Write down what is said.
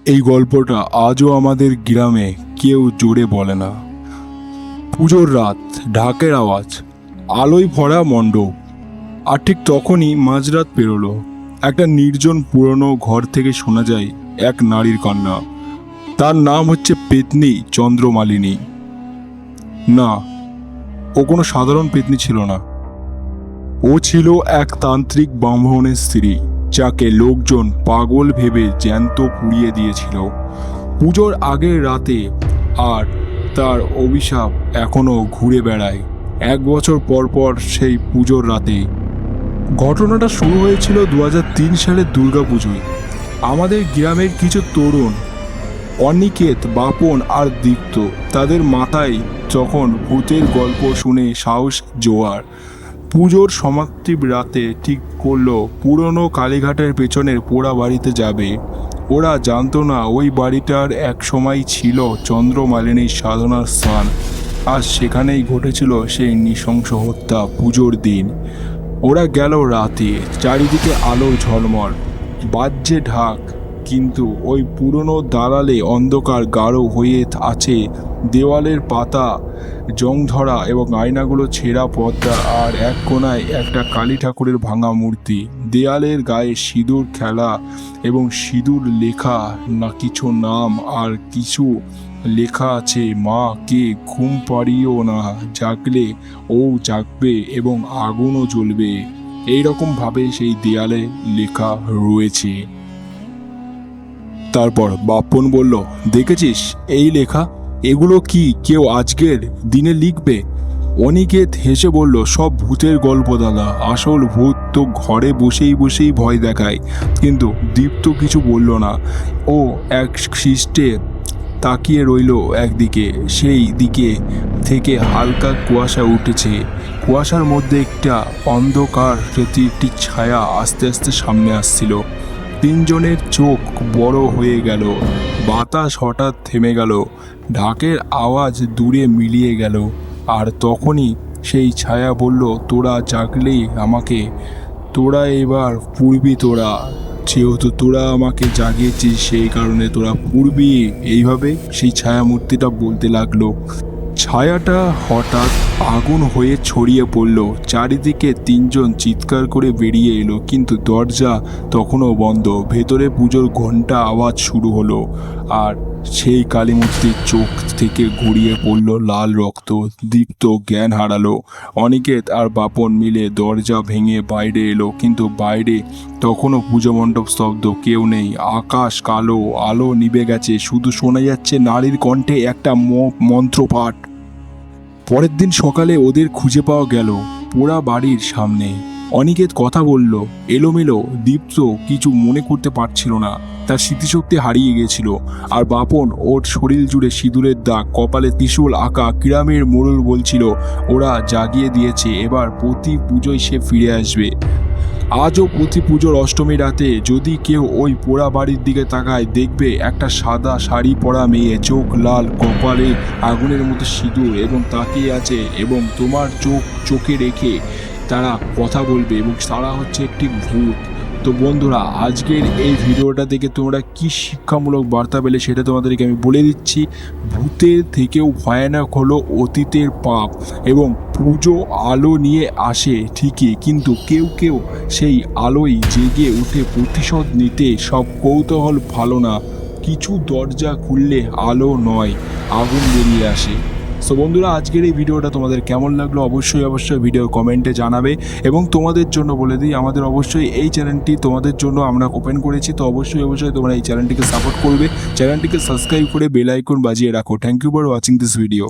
এই গল্পটা আজও আমাদের গ্রামে কেউ জোরে বলে না। পুজোর রাত, ঢাকের আওয়াজ, আলোয় ভরা মণ্ডপ। আর ঠিক তখনই মাঝরাত পেরোলো। একটা নির্জন পুরনো ঘর থেকে শোনা যায় এক নারীর কান্না। তার নাম হচ্ছে পেতনি চন্দ্রমালিনী। না, ও কোনো সাধারণ পেতনি ছিল না। ও ছিল এক তান্ত্রিক ব্রাহ্মণের স্ত্রী, যাকে লোকজন পাগল ভেবে জ্যান্ত পুড়িয়ে দিয়েছিল পুজোর আগের রাতে। আর তার অভিশাপ এখনো ঘুরে বেড়ায় 1 বছর পর পর সেই পুজোর রাতে। ঘটনাটা শুরু হয়েছিল 2003 সালের দুর্গাপুজোয়। আমাদের গ্রামের কিছু তরুণ, অনিকেত, বাপন আর দীপ্ত, তাদের মাথায় যখন ভূতের গল্প শুনে সাহস জোয়ার। পুজোর সমাপ্তি রাতে ঠিক করলো পুরনো কালীঘাটের পেছনের পোড়া বাড়িতে যাবে। ওরা জানতো না ওই বাড়িটার এক সময় ছিল চন্দ্রমালিনীর সাধনার স্থান, আর সেখানেই ঘটেছিল সেই নৃশংস হত্যা পুজোর দিন। ওরা গেল রাতে, চারিদিকে আলো ঝলমল, বাজছে ঢাক, কিন্তু ওই পুরনো দালালে অন্ধকার গাঢ় হয়ে আছে। দেওয়ালের পাতা জং ধরা এবং আয়নাগুলো ছেঁড়া পর্দা, আর এক কোণায় একটা কালী ঠাকুরের ভাঙা মূর্তি। দেয়ালের গায়ে সিঁদুর খেলা এবং সিঁদুর লেখা না কিছু নাম, আর কিছু লেখা আছে, মা কে ঘুম পাড়িও না, জাগলে ও জাগবে এবং আগুনও জ্বলবে। এইরকম ভাবে সেই দেয়ালে লেখা রয়েছে। তারপর বাপন বলল, দেখেছিস এই লেখা? এগুলো কি কেউ আজকের দিনে লিখবে? অনিকেত হেসে বলল, সব ভূতের গল্প দাদা, আসল ভূত তো ঘরে বসেই বসেই ভয় দেখায়। কিন্তু দীপ্ত কিছু বলল না। ও এক খ্রিস্টে তাকিয়ে রইল একদিকে। সেই দিকে থেকে হালকা কুয়াশা উঠেছে। কুয়াশার মধ্যে একটা অন্ধকার একটি ছায়া আস্তে আস্তে সামনে আসছিল। তিনজনের চোখ বড় হয়ে গেল। বাতাস হঠাৎ থেমে গেল। ঢাকের আওয়াজ দূরে মিলিয়ে গেল। আর তখনই সেই ছায়া বলল, তোরা জাগলেই আমাকে, তোরা এবার পুড়বি তোরা। যেহেতু তোরা আমাকে জাগিয়েছিস সেই কারণে তোরা পুড়বি। এইভাবে সেই ছায়া মূর্তিটা বলতে লাগলো। ছায়াটা হঠাৎ আগুন হয়ে ছড়িয়ে পড়ল। চারিদিকে তিনজন চিৎকার করে বেরিয়ে এলো, কিন্তু দরজা তখনও বন্ধ। ভেতরে পুজোর ঘন্টা আওয়াজ শুরু হলো, আর সেই কালীমূর্তির চোখ থেকে গড়িয়ে পড়ল লাল রক্ত। দীপ্ত জ্ঞান হারালো। অনিকেত আর বাপন মিলে দরজা ভেঙে বাইরে এলো, কিন্তু বাইরে তখনও পুজো মণ্ডপ স্তব্ধ, কেউ নেই। আকাশ কালো, আলো নিভে গেছে, শুধু শোনা যাচ্ছে নারীর কণ্ঠে একটা মন্ত্রপাঠ। পরের দিন সকালে ওদের খুঁজে পাওয়া গেল পোড়া বাড়ির সামনে। অনিকেত কথা বলল এলোমেলো, দীপ্ত কিছু মনে করতে পারছিল না, তার স্মৃতিশক্তি হারিয়ে গেছিল। আর বাপন ওর শরীর জুড়ে সিঁদুরের দাগ, কপালে ত্রিশূল আঁকা। গ্রামের মোড়ল বলছিল ওরা জাগিয়ে দিয়েছে, এবার প্রতি পুজোয় সে ফিরে আসবে। আজও প্রতি পুজোর অষ্টমী রাতে যদি কেউ ওই পোড়া বাড়ির দিকে তাকায়, দেখবে একটা সাদা শাড়ি পরা মেয়ে, চোখ লাল, কপালে আগুনের মতো সিঁদুর, এবং তাকিয়ে আছে, এবং তোমার চোখে রেখে তারা কথা বলবে, এবং তারা হচ্ছে একটি ভূত। তো বন্ধুরা, আজকের এই ভিডিওটা দেখে তোমরা কি শিক্ষামূলক বার্তা পেলে সেটা তোমাদেরকে আমি বলে দিচ্ছি। ভূতের থেকেও ভয়ানক হলো অতীতের পাপ। এবং পুজো আলো নিয়ে আসে ঠিকই, কিন্তু কেউ কেউ সেই আলোয় জেগে উঠে প্রতিশোধ নিতে। সব কৌতূহল ভালো না, কিছু দরজা খুললে আলো নয়, আগুন বেরিয়ে আসে। সো বন্ধুরা, আজকের এই ভিডিওটা তোমাদের কেমন লাগলো অবশ্যই ভিডিওর কমেন্টে জানাবে। এবং তোমাদের জন্য বলে দিই, আমাদের অবশ্যই এই চ্যানেলটি তোমাদের জন্য আমরা ওপেন করেছি, তো অবশ্যই তোমরা এই চ্যানেলটিকে সাপোর্ট করবে। চ্যানেলটিকে সাবস্ক্রাইব করে বেল আইকন বাজিয়ে রাখো। Thank you for watching this video.